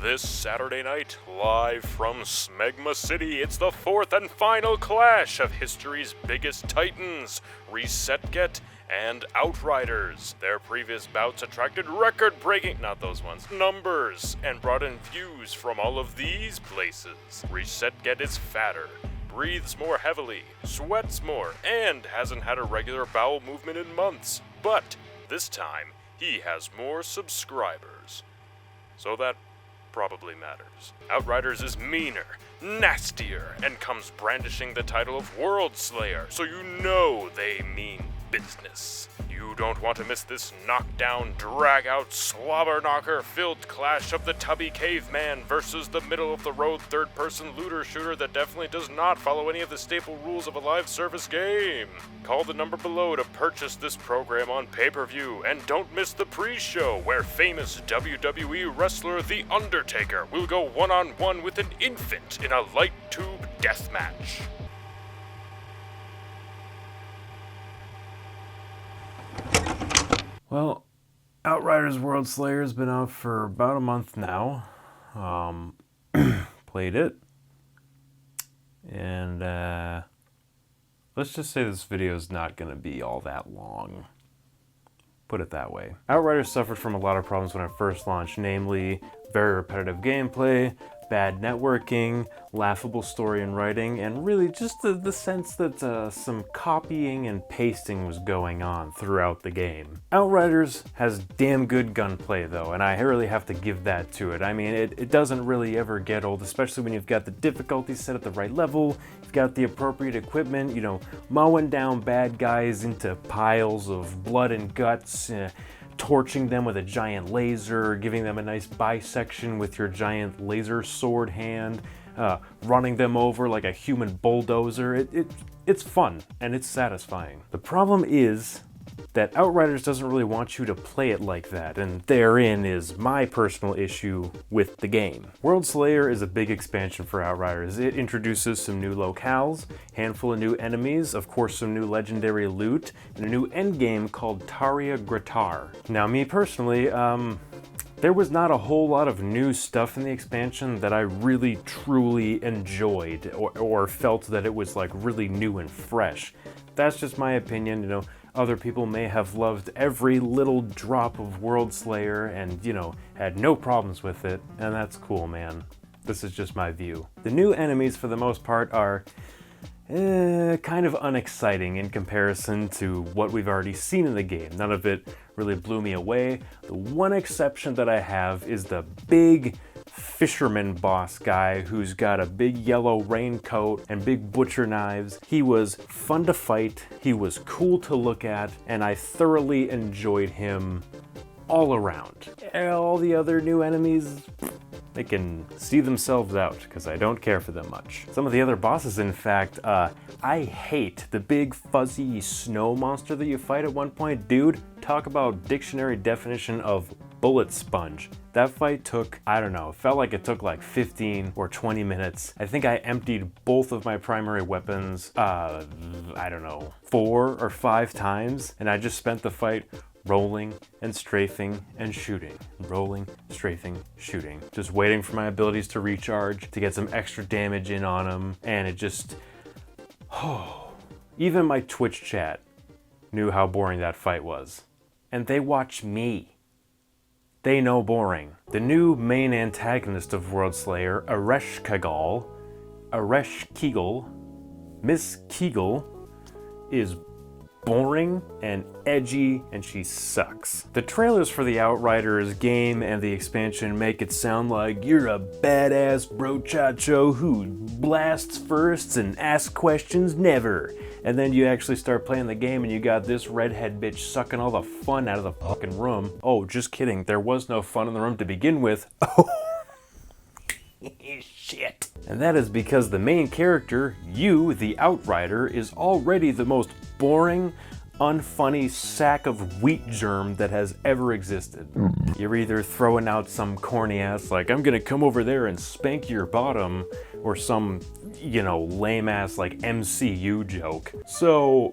This Saturday night, live from Smegma City, it's the fourth and final clash of history's biggest titans, resurgence and Outriders. Their previous bouts attracted record-breaking, not those ones, numbers, and brought in views from all of these places. Resurgence is fatter, breathes more heavily, sweats more, and hasn't had a regular bowel movement in months. But this time, he has more subscribers. So that probably matters. Outriders is meaner, nastier, and comes brandishing the title of Worldslayer, so you know they mean business. You don't want to miss this knockdown, drag-out, slobber-knocker-filled clash of the tubby caveman versus the middle-of-the-road third-person looter-shooter that definitely does not follow any of the staple rules of a live service game. Call the number below to purchase this program on pay-per-view, and don't miss the pre-show where famous WWE wrestler The Undertaker will go one-on-one with an infant in a light tube death match. Well, Outriders Worldslayer has been out for about a month now. Played it. And let's just say this video is not going to be all that long. Put it that way. Outriders suffered from a lot of problems when it first launched, namely very repetitive gameplay, bad networking, laughable story and writing, and really just the sense that some copying and pasting was going on throughout the game. Outriders has damn good gunplay though, and I really have to give that to it. I mean, it doesn't really ever get old, especially when you've got the difficulty set at the right level, you've got the appropriate equipment, you know, mowing down bad guys into piles of blood and guts, torching them with a giant laser, giving them a nice bisection with your giant laser sword hand, running them over like a human bulldozer. It's fun, and it's satisfying. The problem is that Outriders doesn't really want you to play it like that, and therein is my personal issue with the game. Worldslayer is a big expansion for Outriders. It introduces some new locales, handful of new enemies, of course some new legendary loot, and a new endgame called Taria Gratar. Now me personally, there was not a whole lot of new stuff in the expansion that I really truly enjoyed or felt that it was like really new and fresh. That's just my opinion, you know. Other people may have loved every little drop of Worldslayer and, you know, had no problems with it, and that's cool, man. This is just my view. The new enemies, for the most part, are kind of unexciting in comparison to what we've already seen in the game. None of it really blew me away. The one exception that I have is the big fisherman boss guy who's got a big yellow raincoat and big butcher knives. He was fun to fight, he was cool to look at, and I thoroughly enjoyed him all around. All the other new enemies, they can see themselves out, because I don't care for them much. Some of the other bosses, in fact, I hate the big fuzzy snow monster that you fight at one point. Dude, talk about dictionary definition of bullet sponge. That fight took, I don't know, it felt like it took like 15 or 20 minutes. I think I emptied both of my primary weapons, I don't know, 4 or 5 times, and I just spent the fight rolling and strafing and shooting. Rolling, strafing, shooting. Just waiting for my abilities to recharge, to get some extra damage in on them, and it just, even my Twitch chat knew how boring that fight was. And they watch me. They know boring. The new main antagonist of Worldslayer, Miss Kegel, is boring and edgy, and she sucks. The trailers for the Outriders game and the expansion make it sound like you're a badass brochacho who blasts first and asks questions never. And then you actually start playing the game and you got this redhead bitch sucking all the fun out of the fucking room. Oh, just kidding. There was no fun in the room to begin with. Oh, shit. And that is because the main character, you, the Outrider, is already the most boring, unfunny sack of wheat germ that has ever existed. You're either throwing out some corny ass like, I'm gonna come over there and spank your bottom, or some, you know, lame ass like MCU joke. So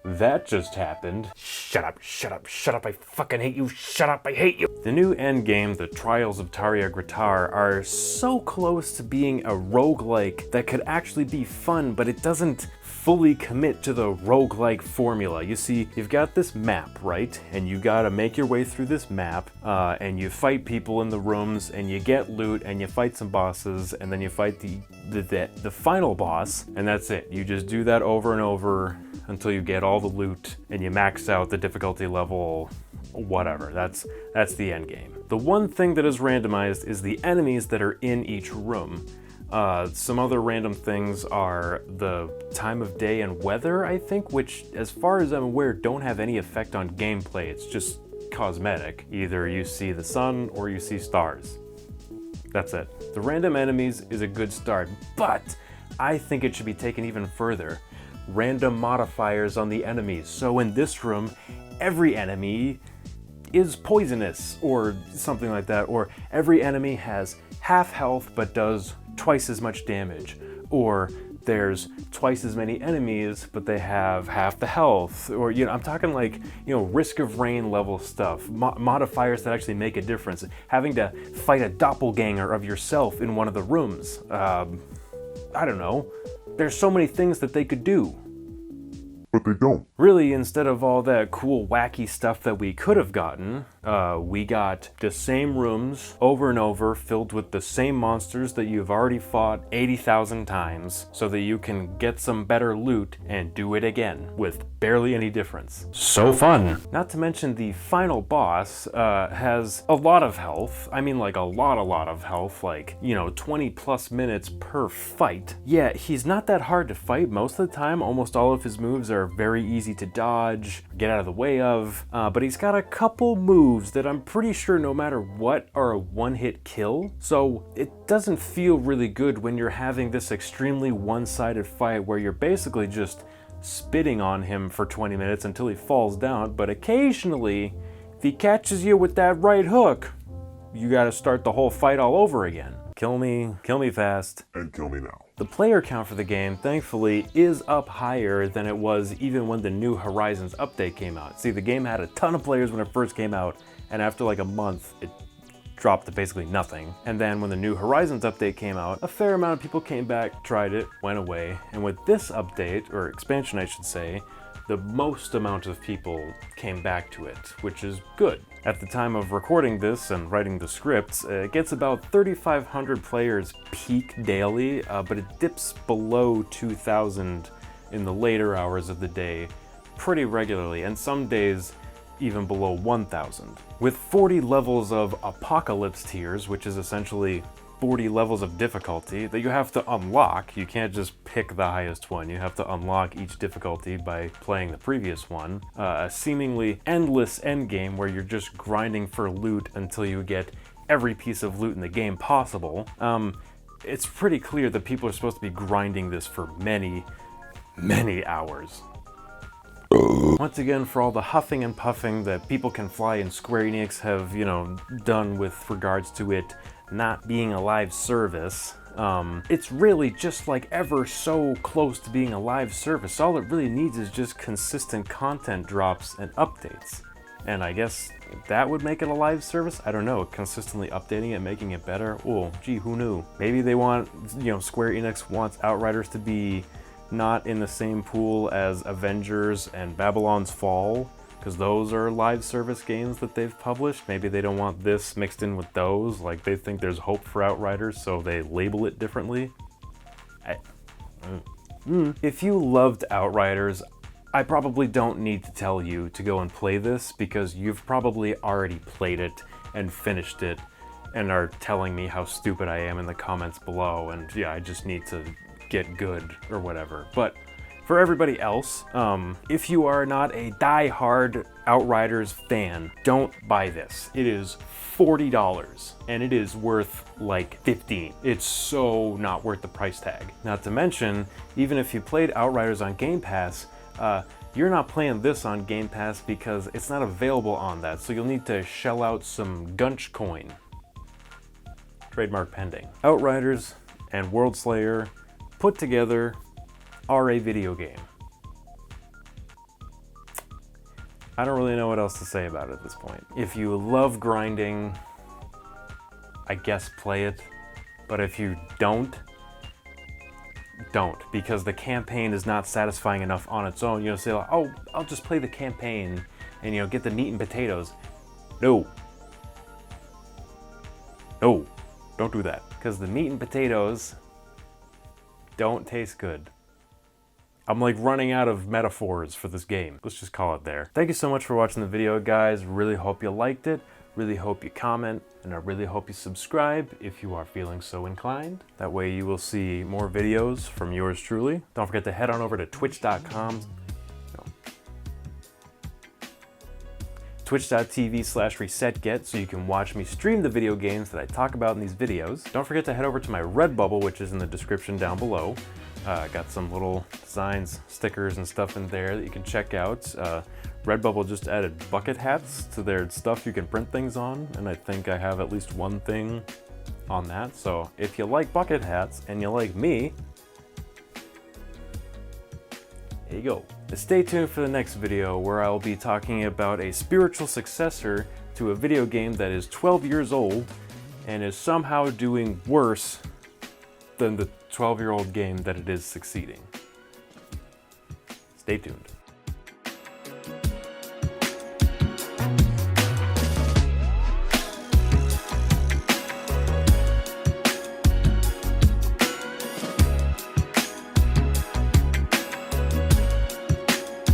that just happened. Shut up, shut up, shut up, I fucking hate you, shut up, I hate you. The new endgame, the Trials of Tarja Graatar, are so close to being a roguelike that could actually be fun, but it doesn't fully commit to the roguelike formula. You see, you've got this map, right? And you gotta make your way through this map, and you fight people in the rooms, and you get loot, and you fight some bosses, and then you fight the final boss, and that's it. You just do that over and over until you get all the loot, and you max out the difficulty level, whatever. That's the end game. The one thing that is randomized is the enemies that are in each room. Some other random things are the time of day and weather, I think, which, as far as I'm aware, don't have any effect on gameplay. It's just cosmetic. Either you see the sun or you see stars. That's it. The random enemies is a good start, but I think it should be taken even further. Random modifiers on the enemies. So in this room, every enemy is poisonous or something like that, or every enemy has half health but does twice as much damage, or there's twice as many enemies but they have half the health, or I'm talking like Risk of Rain level stuff, modifiers that actually make a difference. Having to fight a doppelganger of yourself in one of the rooms. I don't know. There's so many things that they could do. But they don't. Really, instead of all that cool, wacky stuff that we could have gotten, we got the same rooms over and over, filled with the same monsters that you've already fought 80,000 times, so that you can get some better loot and do it again, with barely any difference. So fun! Not to mention the final boss has a lot of health. I mean, like a lot of health, like, 20 plus minutes per fight. Yeah, he's not that hard to fight most of the time. Almost all of his moves are very easy to dodge, get out of the way of, but he's got a couple moves that I'm pretty sure no matter what are a one-hit kill, so it doesn't feel really good when you're having this extremely one-sided fight where you're basically just spitting on him for 20 minutes until he falls down, but occasionally, if he catches you with that right hook, you gotta start the whole fight all over again. Kill me fast. And kill me now. The player count for the game, thankfully, is up higher than it was even when the New Horizons update came out. See, the game had a ton of players when it first came out, and after like a month, it dropped to basically nothing. And then when the New Horizons update came out, a fair amount of people came back, tried it, went away. And with this update, or expansion I should say, the most amount of people came back to it, which is good. At the time of recording this and writing the scripts, it gets about 3,500 players peak daily, but it dips below 2,000 in the later hours of the day pretty regularly, and some days even below 1,000. With 40 levels of apocalypse tiers, which is essentially 40 levels of difficulty that you have to unlock. You can't just pick the highest one. You have to unlock each difficulty by playing the previous one. A seemingly endless endgame where you're just grinding for loot until you get every piece of loot in the game possible. It's pretty clear that people are supposed to be grinding this for many, many hours. Once again, for all the huffing and puffing that People Can Fly and Square Enix have, done with regards to it not being a live service, it's really just like ever so close to being a live service. All it really needs is just consistent content drops and updates. And I guess that would make it a live service? I don't know, consistently updating it, making it better? Oh, gee, who knew? Maybe they want, Square Enix wants Outriders to be not in the same pool as Avengers and Babylon's Fall, because those are live service games that they've published. Maybe they don't want this mixed in with those, like they think there's hope for Outriders, so they label it differently. If you loved Outriders, I probably don't need to tell you to go and play this, because you've probably already played it and finished it and are telling me how stupid I am in the comments below, and yeah, I just need to get good or whatever. But for everybody else, if you are not a die-hard Outriders fan, don't buy this. It is $40 and it is worth like $15. It's so not worth the price tag. Not to mention, even if you played Outriders on Game Pass, you're not playing this on Game Pass because it's not available on that, so you'll need to shell out some Gunch coin. Trademark pending. Outriders and Worldslayer put together are a video game. I don't really know what else to say about it at this point. If you love grinding, I guess play it. But if you don't, because the campaign is not satisfying enough on its own. You know, say like, oh, I'll just play the campaign and, you know, get the meat and potatoes. No, don't do that, because the meat and potatoes don't taste good. I'm like running out of metaphors for this game. Let's just call it there. Thank you so much for watching the video, guys. Really hope you liked it. Really hope you comment, and I really hope you subscribe if you are feeling so inclined. That way you will see more videos from yours truly. Don't forget to head on over to twitch.tv/resetget so you can watch me stream the video games that I talk about in these videos. Don't forget to head over to my Redbubble, which is in the description down below. Got some little designs, stickers, and stuff in there that you can check out. Redbubble just added bucket hats to their stuff you can print things on, and I think I have at least one thing on that. So if you like bucket hats and you like me, there you go. Stay tuned for the next video where I'll be talking about a spiritual successor to a video game that is 12 years old and is somehow doing worse than the 12-year-old game that it is succeeding. Stay tuned.